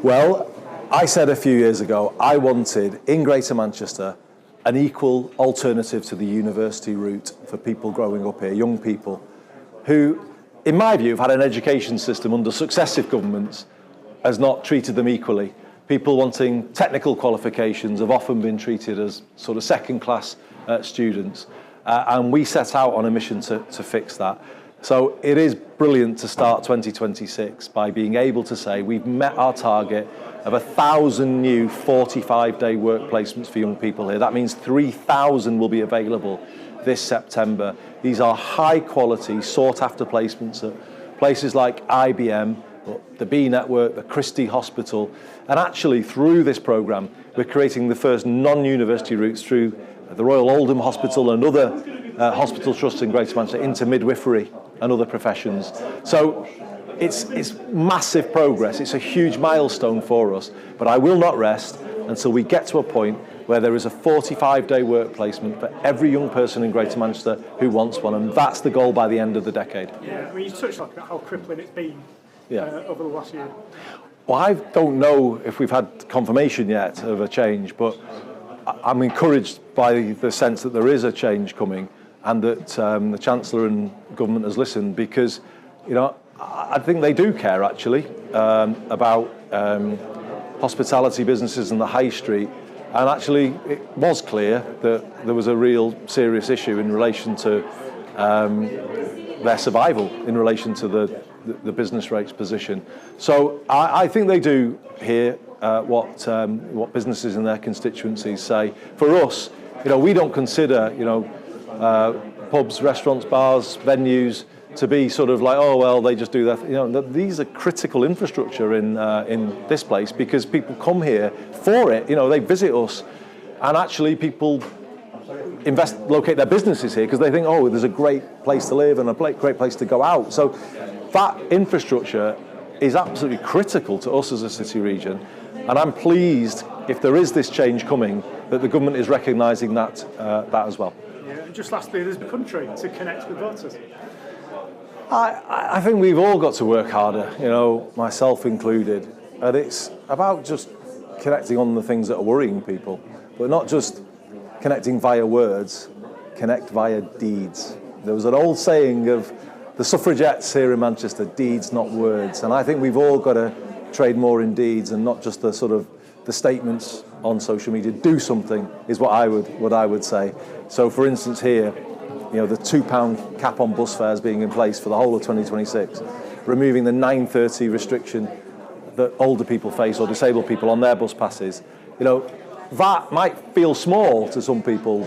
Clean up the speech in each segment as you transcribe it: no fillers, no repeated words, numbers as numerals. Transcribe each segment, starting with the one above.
Well, I said a few years ago I wanted, in Greater Manchester, an equal alternative to the university route for people growing up here, young people, who, in my view, have had an education system under successive governments has not treated them equally. People wanting technical qualifications have often been treated as sort of second-class students, and we set out on a mission to fix that. So it is brilliant to start 2026 by being able to say we've met our target of 1,000 new 45-day work placements for young people here. That means 3,000 will be available this September. These are high-quality, sought-after placements at places like IBM, the B Network, the Christie Hospital, and actually through this programme we're creating the first non-university routes through the Royal Oldham Hospital and other hospital trusts in Greater Manchester into midwifery and other professions. So it's massive progress. It's a huge milestone for us, but I will not rest until we get to a point where there is a 45-day work placement for every young person in Greater Manchester who wants one, and that's the goal by the end of the decade. Yeah, I mean, you touched on how crippling it's been over the last year. Well, I don't know if we've had confirmation yet of a change, but I'm encouraged by the sense that there is a change coming, and that the Chancellor and government has listened, because, you know, I think they do care actually about hospitality businesses and the high street. And actually, it was clear that there was a real serious issue in relation to their survival, in relation to the business rates position. So I think they do hear what businesses in their constituencies say. For us, you know, we don't consider, you know, pubs, restaurants, bars, venues to be sort of like, oh well, they just do that. You know, these are critical infrastructure in this place, because people come here for it. You know, they visit us, and actually people locate their businesses here because they think, oh, there's a great place to live and a great place to go out. So that infrastructure is absolutely critical to us as a city region, and I'm pleased, if there is this change coming, that the government is recognising that as well. Yeah, and just lastly, there's the country to connect with voters. I think we've all got to work harder, you know, myself included, and it's about just connecting on the things that are worrying people, but not just connecting via words, connect via deeds. There was an old saying of the suffragettes here in Manchester, deeds, not words, and I think we've all got to trade more in deeds and not just the sort of the statements on social media. Do something is what I would say. So, for instance, here, you know, the £2 cap on bus fares being in place for the whole of 2026, removing the 9:30 restriction that older people face or disabled people on their bus passes. You know, that might feel small to some people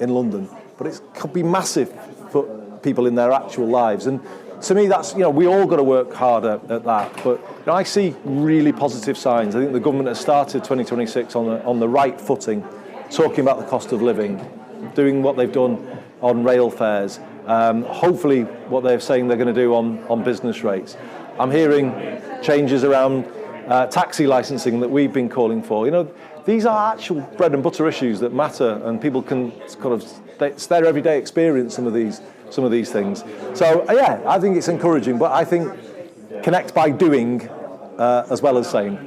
in London, but it could be massive for people in their actual lives. And to me, that's, you know, we all got to work harder at that. But you know, I see really positive signs. I think the government has started 2026 on the right footing, talking about the cost of living, doing what they've done on rail fares, hopefully what they're saying they're going to do on business rates. I'm hearing changes around taxi licensing that we've been calling for. You know, these are actual bread and butter issues that matter, and people can kind of, it's their everyday experience, some of these things. So yeah, I think it's encouraging, but I think connect by doing as well as saying.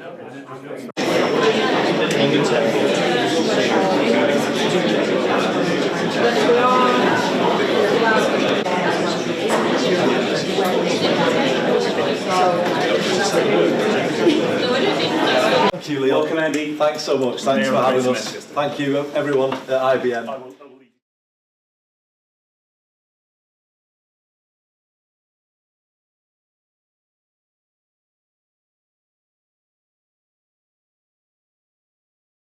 Thank you, Leo. Welcome, Andy. Thanks so much. Thanks for having us. Thank you, everyone at IBM.